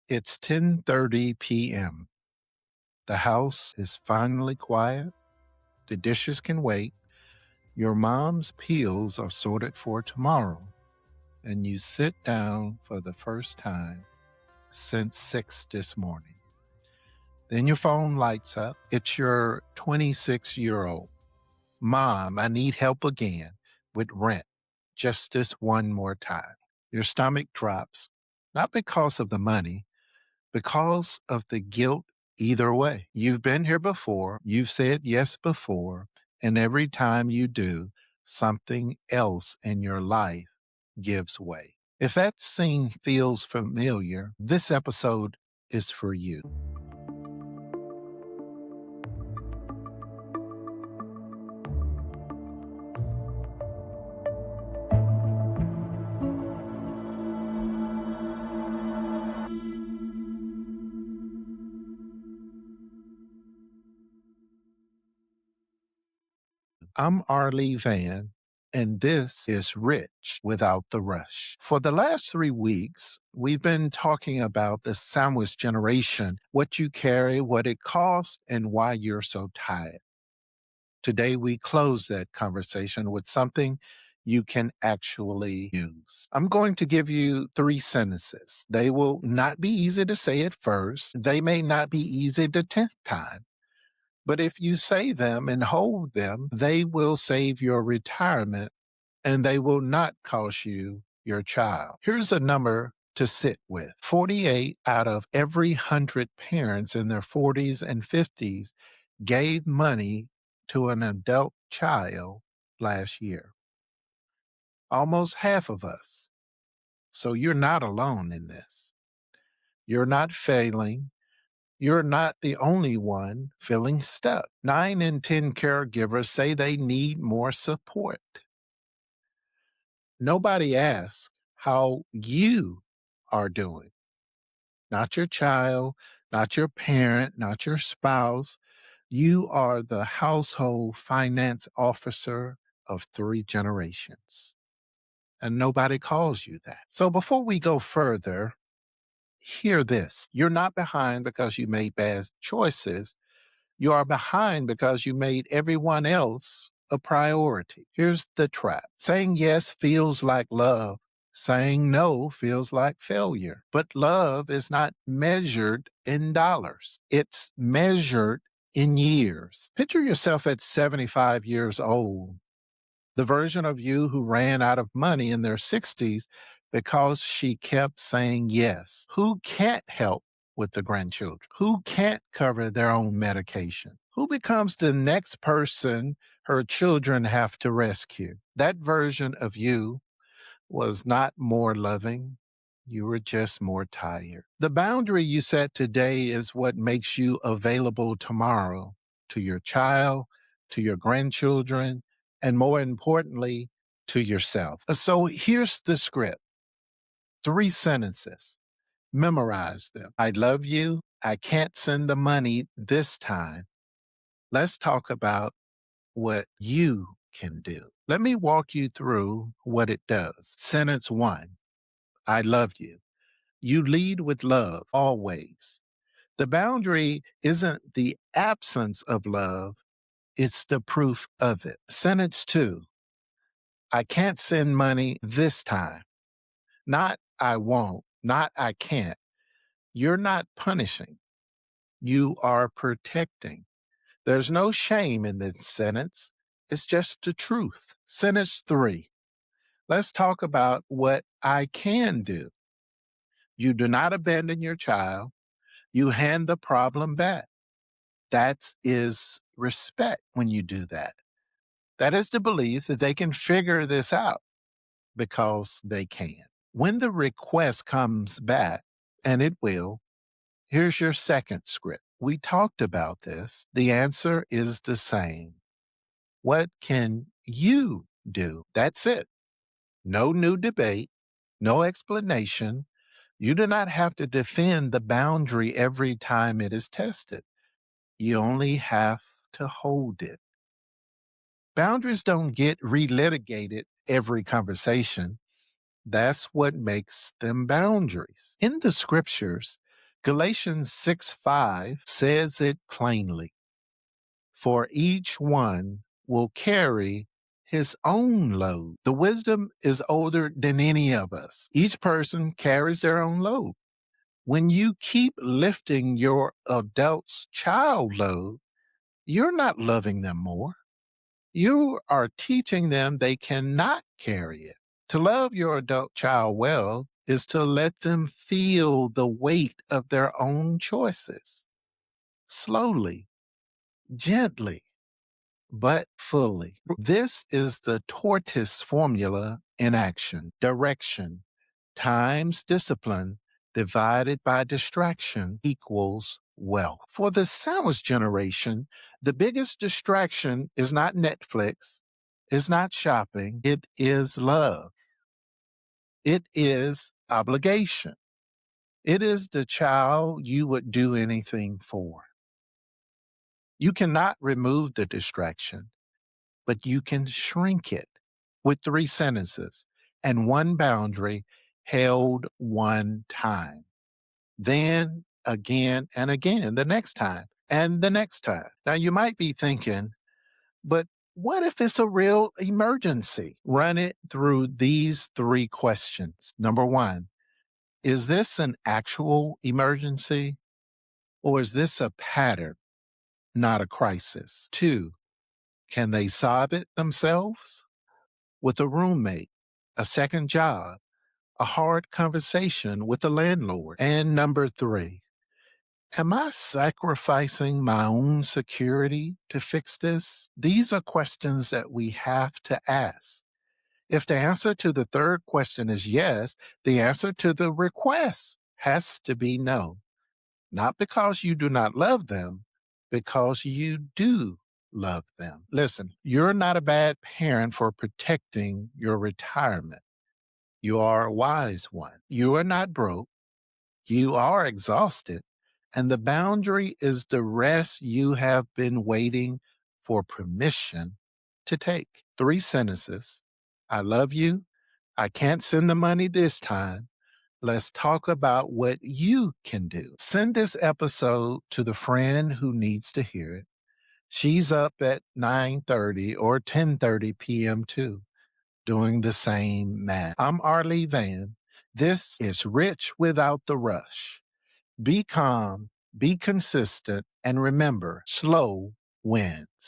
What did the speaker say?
It's 10:30 p.m. The house is finally quiet. The dishes can wait. Your mom's peels are sorted for tomorrow, and you sit down for the first time since 6 this morning. Then your phone lights up. It's your 26-year-old. Mom, I need help again with rent. Just this one more time. Your stomach drops, not because of the money, because of the guilt either way. You've been here before, you've said yes before, and every time you do, something else in your life gives way. If that scene feels familiar, this episode is for you. I'm Arlie Vann, and this is Rich Without the Rush. For the last 3 weeks, we've been talking about the sandwich generation, what you carry, what it costs, and why you're so tired. Today, we close that conversation with something you can actually use. I'm going to give you 3 sentences. They will not be easy to say at first. They may not be easy the 10th time. But if you say them and hold them, they will save your retirement and they will not cost you your child. Here's a number to sit with. 48 out of every 100 parents in their 40s and 50s gave money to an adult child last year. Almost half of us. So you're not alone in this. You're not failing. You're not the only one feeling stuck. 9 in 10 caregivers say they need more support. Nobody asks how you are doing. Not your child, not your parent, not your spouse. You are the household finance officer of 3 generations. And nobody calls you that. So before we go further, hear this. You're not behind because you made bad choices. You are behind because you made everyone else a priority. Here's the trap. Saying yes feels like love. Saying no feels like failure. But love is not measured in dollars. It's measured in years. Picture yourself at 75 years old, the version of you who ran out of money in their 60s because she kept saying yes. Who can't help with the grandchildren? Who can't cover their own medication? Who becomes the next person her children have to rescue? That version of you was not more loving. You were just more tired. The boundary you set today is what makes you available tomorrow to your child, to your grandchildren, and more importantly, to yourself. So here's the script. 3 sentences. Memorize them. I love you. I can't send the money this time. Let's talk about what you can do. Let me walk you through what it does. Sentence 1. I love you. You lead with love always. The boundary isn't the absence of love, it's the proof of it. Sentence 2. I can't send money this time. Not I won't, not I can't. You're not punishing. You are protecting. There's no shame in this sentence. It's just the truth. Sentence 3. Let's talk about what I can do. You do not abandon your child. You hand the problem back. That is respect when you do that. That is the belief that they can figure this out because they can. When the request comes back, and it will, here's your second script. We talked about this. The answer is the same. What can you do? That's it. No new debate, no explanation. You do not have to defend the boundary every time it is tested. You only have to hold it. Boundaries don't get relitigated every conversation. That's what makes them boundaries. In the scriptures, Galatians 6:5 says it plainly. For each one will carry his own load. The wisdom is older than any of us. Each person carries their own load. When you keep lifting your adult's child load, you're not loving them more. You are teaching them they cannot carry it. To love your adult child well is to let them feel the weight of their own choices. Slowly, gently, but fully. This is the Tortoise Formula in action. Direction times discipline divided by distraction equals wealth. For the sandwich generation, the biggest distraction is not Netflix, is not shopping, it is love. It is obligation. It is the child you would do anything for. You cannot remove the distraction, but you can shrink it with 3 sentences and one boundary held one time. Then again and again, the next time and the next time. Now you might be thinking, but what if it's a real emergency? Run it through these 3 questions. Number 1, is this an actual emergency or is this a pattern, not a crisis? 2, can they solve it themselves? With a roommate, a second job, a hard conversation with the landlord. And number 3, am I sacrificing my own security to fix this? These are questions that we have to ask. If the answer to the third question is yes, the answer to the request has to be no. Not because you do not love them, because you do love them. Listen, you're not a bad parent for protecting your retirement. You are a wise one. You are not broke. You are exhausted. And the boundary is the rest you have been waiting for permission to take. 3 sentences. I love you. I can't send the money this time. Let's talk about what you can do. Send this episode to the friend who needs to hear it. She's up at 9:30 or 10:30 p.m. too, doing the same math. I'm Arlie Vann. This is Rich Without the Rush. Be calm, be consistent, and remember, slow wins.